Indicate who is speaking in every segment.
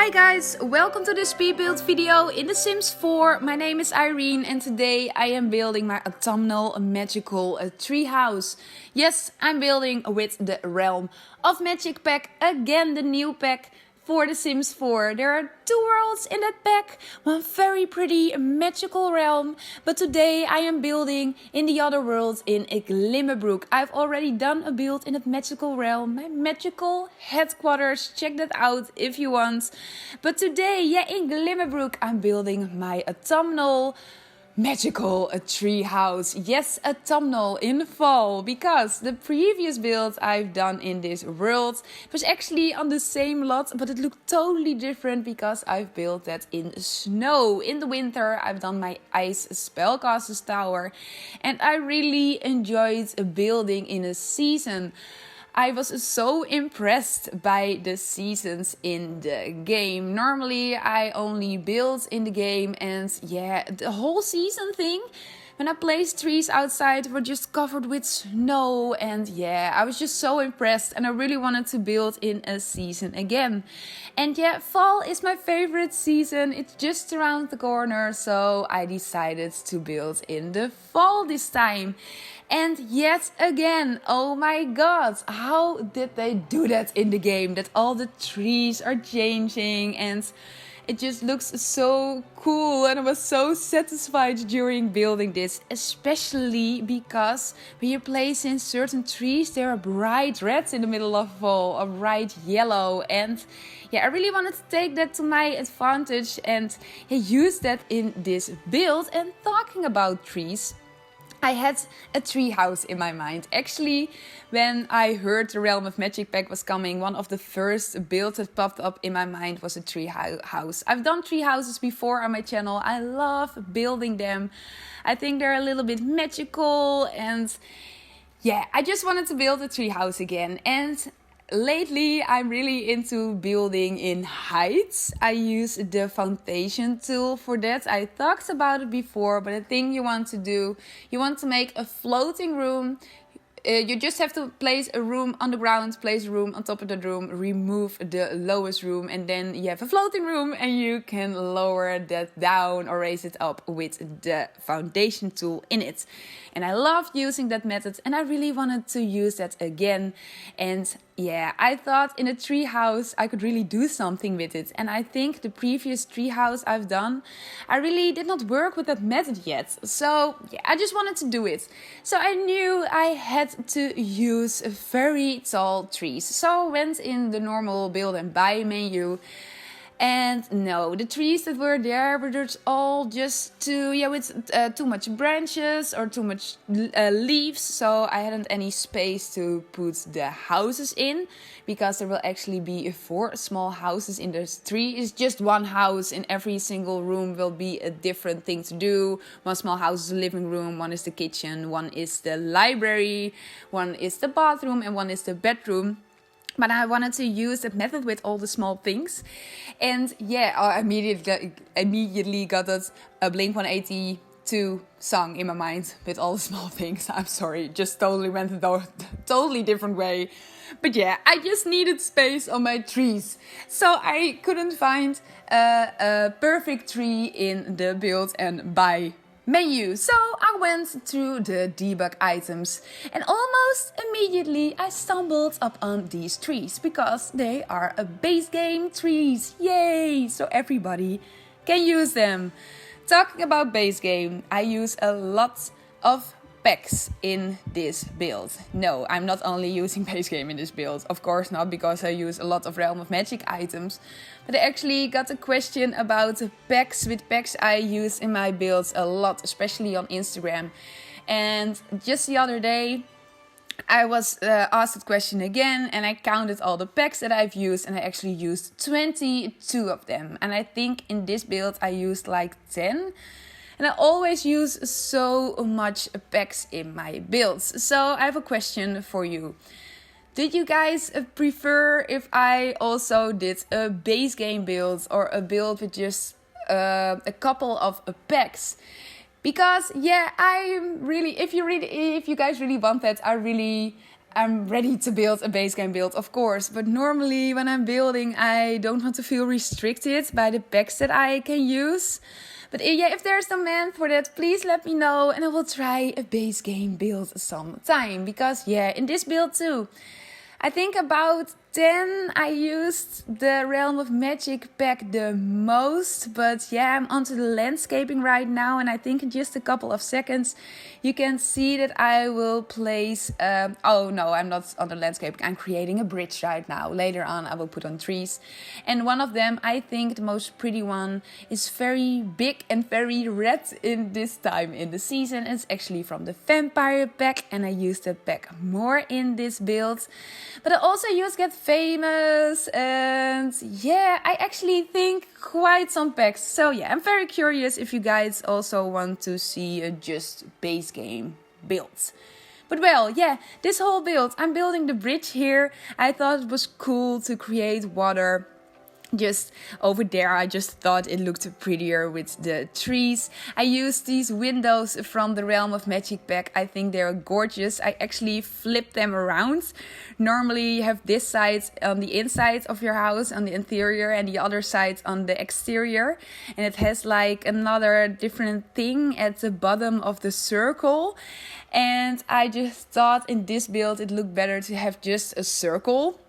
Speaker 1: Hi guys, welcome to this speed build video in The Sims 4. My name is Irene and today I am building my Autumnal Magical Treehouse. Yes, I'm building with the Realm of Magic pack, again the new pack for The Sims 4. There are 2 worlds in that pack, one very pretty magical realm, but today I am building in the other world in Glimmerbrook. I've already done a build in that magical realm, my magical headquarters, check that out if you want. But today, in Glimmerbrook, I'm building my Autumnal Magical Treehouse. Yes, autumnal in fall, because the previous build I've done in this world was actually on the same lot, but it looked totally different because I've built that in snow. In the winter I've done my ice spellcaster's tower and I really enjoyed building in a season. I was so impressed by the seasons in the game. Normally I only build in the game and the whole season thing, when I placed trees outside, were just covered with snow and I was just so impressed and I really wanted to build in a season again. And fall is my favorite season. It's just around the corner, so I decided to build in the fall this time. And yet again, oh my god, how did they do that in the game? That all the trees are changing and it just looks so cool, and I was so satisfied during building this, especially because when you place in certain trees, there are bright reds in the middle of fall, or bright yellow, and I really wanted to take that to my advantage and use that in this build. And talking about trees, I had a tree house in my mind. Actually, when I heard the Realm of Magic pack was coming, one of the first builds that popped up in my mind was a tree house. I've done tree houses before on my channel. I love building them. I think they're a little bit magical and I just wanted to build a tree house again. And lately, I'm really into building in heights. I use the foundation tool for that. I talked about it before, but the thing you want to do, you want to make a floating room. You just have to place a room on the ground, place a room on top of the room, remove the lowest room, and then you have a floating room and you can lower that down or raise it up with the foundation tool in it. And I loved using that method and I really wanted to use that again. And I thought in a tree house I could really do something with it. And I think the previous tree house I've done, I really did not work with that method yet. So I just wanted to do it. So I knew I had to use very tall trees. So I went in the normal build and buy menu. And no, the trees that were there were just all just with too much branches or too much leaves. So I hadn't any space to put the houses in, because there will actually be 4 small houses in this tree. It's just one house. In every single room will be a different thing to do. One small house is the living room, one is the kitchen, one is the library, one is the bathroom, and one is the bedroom. But I wanted to use that method with all the small things. And I immediately got that Blink-182 song in my mind with all the small things. I'm sorry, just totally went a totally different way. But I just needed space on my trees. So I couldn't find a perfect tree in the build and buy menu. So I went through the debug items and almost immediately I stumbled upon these trees because they are a base game trees. Yay! So everybody can use them. Talking about base game, I use a lot of packs in this build. No, I'm not only using base game in this build, of course not, because I use a lot of Realm of Magic items, but I actually got a question about packs. With packs I use in my builds a lot, especially on Instagram. And just the other day I was asked that question again, and I counted all the packs that I've used, and I actually used 22 of them. And I think in this build I used like 10. And I always use so much packs in my builds. So I have a question for you. Did you guys prefer if I also did a base game build or a build with just a couple of packs? Because I really, if you guys really want that, I really I'm ready to build a base game build, of course. But normally when I'm building, I don't want to feel restricted by the packs that I can use. But yeah, if there's demand for that, please let me know and I will try a base game build sometime. Because yeah, in this build too, I think about 10 I used the Realm of Magic pack the most. But yeah, I'm onto the landscaping right now. And I think in just a couple of seconds you can see that I will place... oh no, I'm not on the landscaping. I'm creating a bridge right now. Later on I will put on trees. And one of them, I think the most pretty one, is very big and very red in this time in the season. It's actually from the Vampire pack. And I use that pack more in this build. But I also use Get Famous, and yeah, I actually think quite some packs. So yeah, I'm very curious if you guys also want to see a just base game build. But well, yeah, this whole build, I'm building the bridge here. I thought it was cool to create water just over there. I just thought it looked prettier with the trees. I used these windows from the Realm of Magic pack. I think they're gorgeous. I actually flipped them around. Normally you have this side on the inside of your house, on the interior, and the other side on the exterior. And it has like another different thing at the bottom of the circle. And I just thought in this build it looked better to have just a circle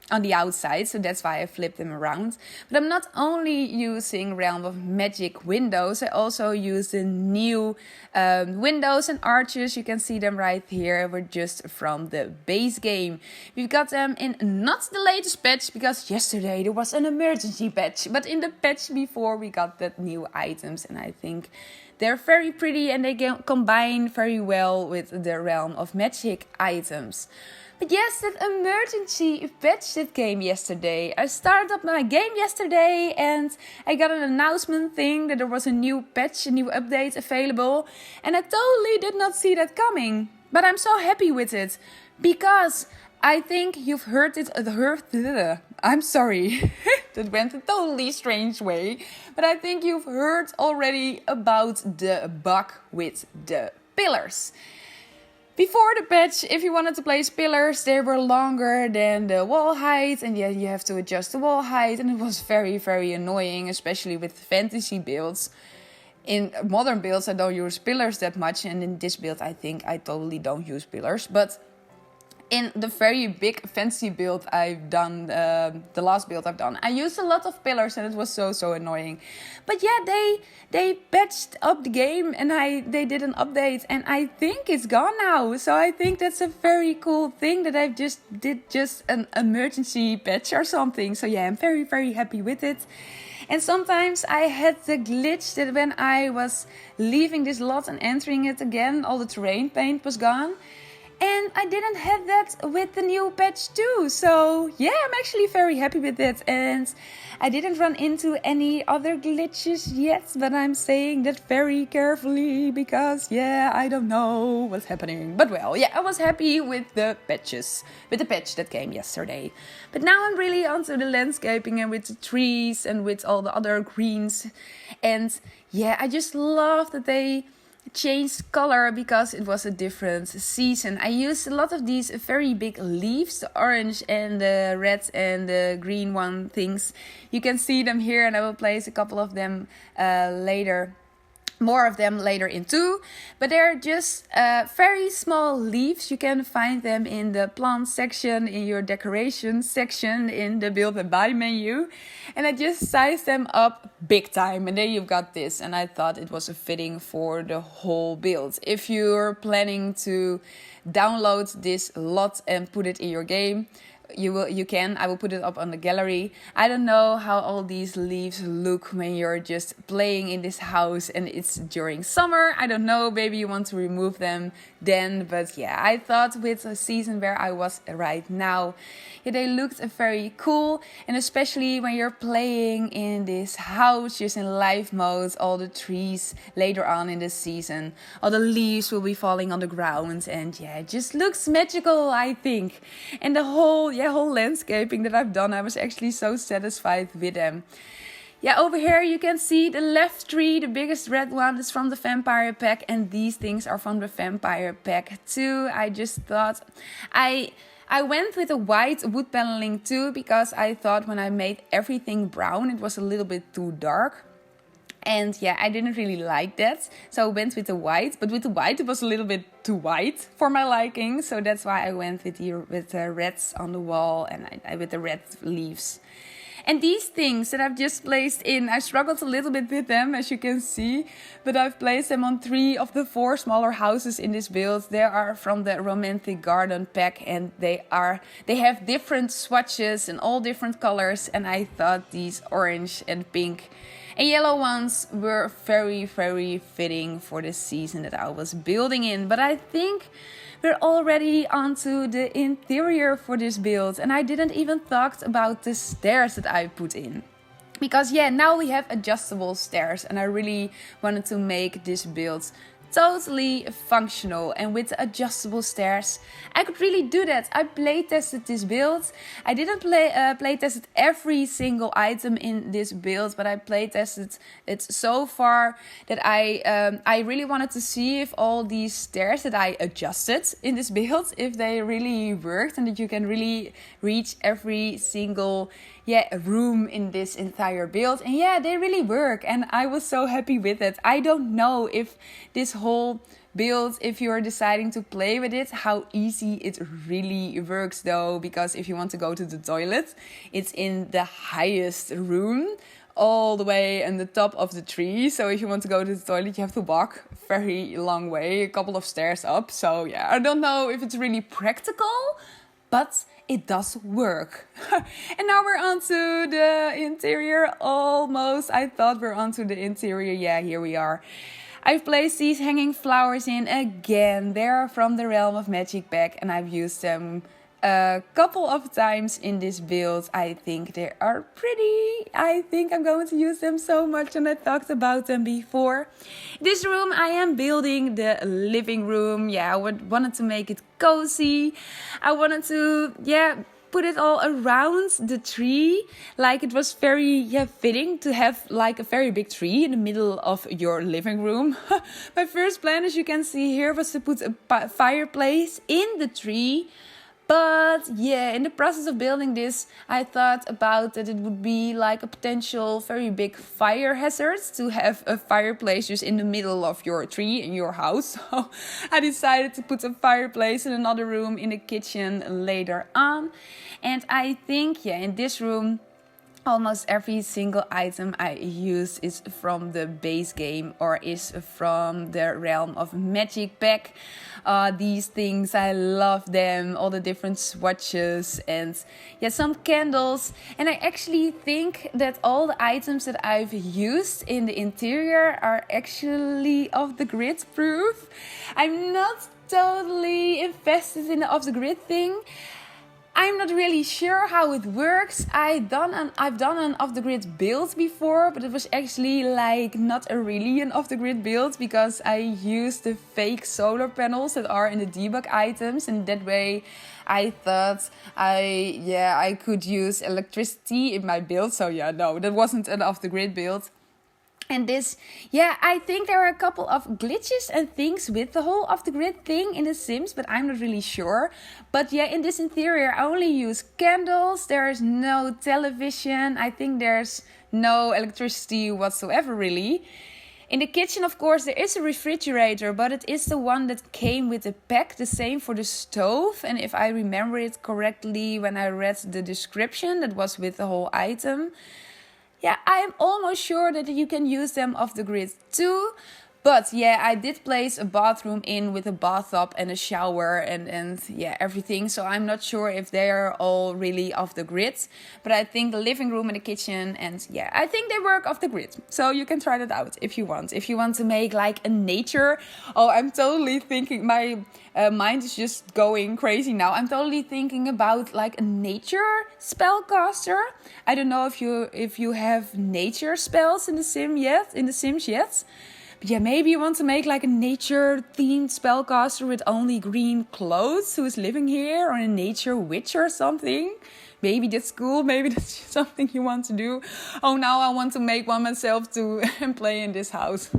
Speaker 1: on the outside, so that's why I flipped them around. But I'm not only using Realm of Magic windows, I also use the new windows and arches. You can see them right here. We're just from the base game. We've got them in not the latest patch, because yesterday there was an emergency patch, but in the patch before we got that new items, and I think they're very pretty and they combine very well with the Realm of Magic items. But yes, that emergency patch that came yesterday. I started up my game yesterday and I got an announcement thing that there was a new patch, a new update available. And I totally did not see that coming. But I'm so happy with it. Because I think you've heard it... I'm sorry. That went a totally strange way. But I think you've heard already about the bug with the pillars. Before the patch, if you wanted to place pillars, they were longer than the wall height. And yeah, you have to adjust the wall height. And it was very, very annoying, especially with fantasy builds. In modern builds, I don't use pillars that much. And in this build, I think I totally don't use pillars. But in the very big fantasy build I've done, the last build I've done, I used a lot of pillars and it was so annoying. But yeah, they patched up the game and they did an update and I think it's gone now. So I think that's a very cool thing that I've just did an emergency patch or something. So yeah, I'm very, very happy with it. And sometimes I had the glitch that when I was leaving this lot and entering it again, all the terrain paint was gone. And I didn't have that with the new patch too. So yeah, I'm actually very happy with it. And I didn't run into any other glitches yet. But I'm saying that very carefully because yeah, I don't know what's happening. But well, yeah, I was happy with the patches. With the patch that came yesterday. But now I'm really onto the landscaping and with the trees and with all the other greens. And yeah, I just love that they changed color because it was a different season. I used a lot of these very big leaves, the orange and the red and the green one things. You can see them here and I will place a couple of them later. More of them later in too, but they're just very small leaves. You can find them in the plant section, in your decoration section, in the build and buy menu. And I just sized them up big time. And then you've got this. And I thought it was a fitting for the whole build. If you're planning to download this lot and put it in your game, you can. I will put it up on the gallery. I don't know how all these leaves look when you're just playing in this house and it's during summer. I don't know, maybe you want to remove them then. But yeah, I thought with the season where I was right now, yeah, they looked very cool. And especially when you're playing in this house, just in live mode, all the trees later on in the season, all the leaves will be falling on the ground. And yeah, it just looks magical, I think. And the whole landscaping that I've done, I was actually so satisfied with them. Yeah, over here you can see the left tree, the biggest red one is from the vampire pack, and these things are from the vampire pack too. I just thought I went with a white wood paneling too, because I thought when I made everything brown it was a little bit too dark. And yeah, I didn't really like that, so I went with the white. But with the white, it was a little bit too white for my liking, so that's why I went with the reds on the wall and I with the red leaves. And these things that I've just placed in, I struggled a little bit with them, as you can see, but I've placed them on 3 of the 4 smaller houses in this build. They are from the Romantic Garden pack, and they have different swatches and all different colors. And I thought these orange and pink and yellow ones were very, very fitting for the season that I was building in. But I think we're already onto the interior for this build, and I didn't even talk about the stairs that I put in. Because yeah, now we have adjustable stairs, and I really wanted to make this build totally functional, and with the adjustable stairs I could really do that. I play tested this build. I didn't play tested every single item in this build, but I play tested it so far that I really wanted to see if all these stairs that I adjusted in this build, if they really worked, and that you can really reach every single room in this entire build. And yeah, they really work, and I was so happy with it. I don't know if this whole build, if you're deciding to play with it, how easy it really works though, because if you want to go to the toilet, it's in the highest room, all the way in the top of the tree. So if you want to go to the toilet, you have to walk a very long way, a couple of stairs up. So yeah, I don't know if it's really practical, but it does work. And now we're on to the interior almost. I thought we're on to the interior. Yeah, here we are. I've placed these hanging flowers in again. They're from the Realm of Magic pack, and I've used them a couple of times in this build. I think they are pretty. I think I'm going to use them so much, and I talked about them before. This room I am building the living room. Yeah, I wanted to make it cozy. I wanted to put it all around the tree, like it was very fitting to have like a very big tree in the middle of your living room. My first plan, as you can see here, was to put a fireplace in the tree. But yeah, in the process of building this, I thought about that it would be like a potential very big fire hazard to have a fireplace just in the middle of your tree in your house. So I decided to put a fireplace in another room in the kitchen later on. And I think, in this room, almost every single item I use is from the base game or is from the Realm of Magic pack. These things, I love them, all the different swatches and some candles. And I actually think that all the items that I've used in the interior are actually off the grid proof. I'm not totally invested in the off the grid thing. I'm not really sure how it works. I've done an off-the-grid build before, but it was actually like not really an off-the-grid build because I used the fake solar panels that are in the debug items, and that way I thought I could use electricity in my build. So no, that wasn't an off-the-grid build. And this, I think there are a couple of glitches and things with the whole off-the-grid thing in The Sims, but I'm not really sure. But in this interior, I only use candles. There is no television. I think there's no electricity whatsoever, really. In the kitchen, of course, there is a refrigerator, but it is the one that came with the pack, the same for the stove. And if I remember it correctly, when I read the description, that was with the whole item. I'm almost sure that you can use them off the grid too. But I did place a bathroom in with a bathtub and a shower and everything. So I'm not sure if they're all really off the grid. But I think the living room and the kitchen and I think they work off the grid. So you can try that out if you want. If you want to make like a nature. Oh, I'm totally thinking, my mind is just going crazy now. I'm totally thinking about like a nature spellcaster. I don't know if you have nature spells in The Sims yet. But yeah, maybe you want to make like a nature themed spellcaster with only green clothes who is living here, or a nature witch or something. Maybe that's cool, maybe that's something you want to do. Oh, now I want to make one myself too and play in this house.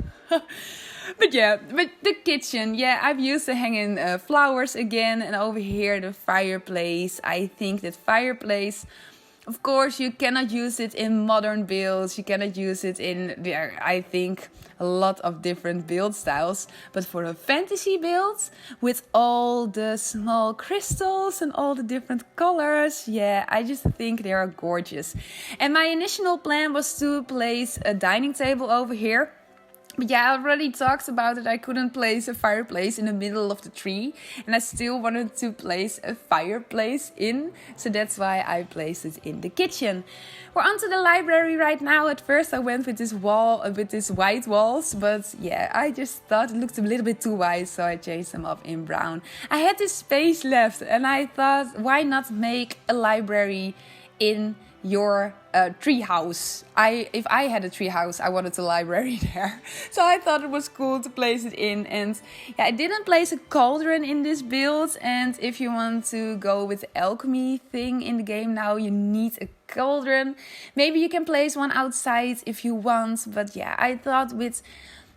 Speaker 1: But yeah, but the kitchen, yeah, I've used to hang in flowers again. And over here, the fireplace. I think that fireplace, of course, you cannot use it in modern builds. You cannot use it in, I think, a lot of different build styles. But for a fantasy build, with all the small crystals and all the different colors, yeah, I just think they are gorgeous. And my initial plan was to place a dining table over here. But yeah, I already talked about it. I couldn't place a fireplace in the middle of the tree. And I still wanted to place a fireplace in. So that's why I placed it in the kitchen. We're onto the library right now. At first I went with this wall, with these white walls. But yeah, I just thought it looked a little bit too white. So I changed them up in brown. I had this space left. And I thought, why not make a library in your treehouse. If I had a treehouse, I wanted a library there. So I thought it was cool to place it in. And yeah, I didn't place a cauldron in this build. And if you want to go with the alchemy thing in the game now, you need a cauldron. Maybe you can place one outside if you want. But yeah, I thought with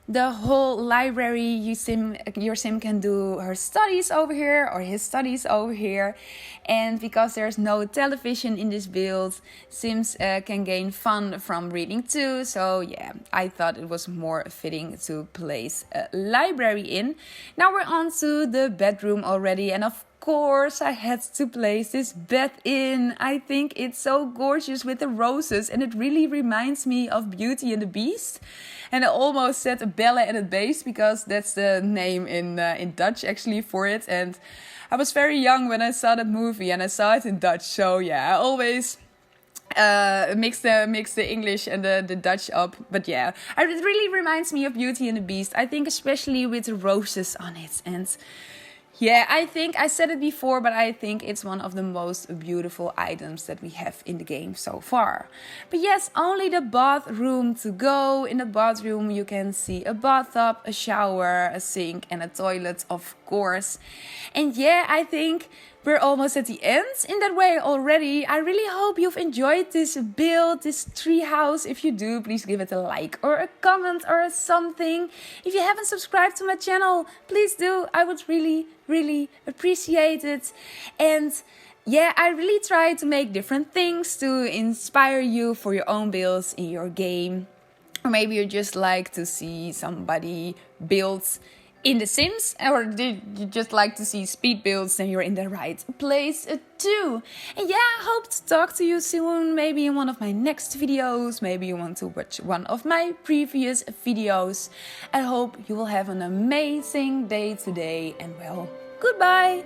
Speaker 1: the whole library, your sim can do her studies over here or his studies over here. And because there's no television in this build, sims can gain fun from reading too. So yeah, I thought it was more fitting to place a library in. Now we're on to the bedroom already, and of course I had to place this bed in. I think it's so gorgeous with the roses, and it really reminds me of Beauty and the Beast. And I almost said a Belle and the Beast because that's the name in Dutch actually for it. And I was very young when I saw that movie, and I saw it in Dutch. So yeah, I always mix the English and the Dutch up. But yeah, it really reminds me of Beauty and the Beast. I think especially with the roses on it. And yeah, I think I said it before, but I think it's one of the most beautiful items that we have in the game so far. But yes, only the bathroom to go. In the bathroom you can see a bathtub, a shower, a sink and a toilet, of course. And yeah, I think we're almost at the end in that way already. I really hope you've enjoyed this build, this treehouse. If you do, please give it a like or a comment or something. If you haven't subscribed to my channel, please do. I would really appreciate it. And yeah, I really try to make different things to inspire you for your own builds in your game. Or maybe you just like to see somebody build in The Sims, or you just like to see speed builds, then you're in the right place too. And yeah, I hope to talk to you soon, maybe in one of my next videos. Maybe you want to watch one of my previous videos. I hope you will have an amazing day today, and well, goodbye!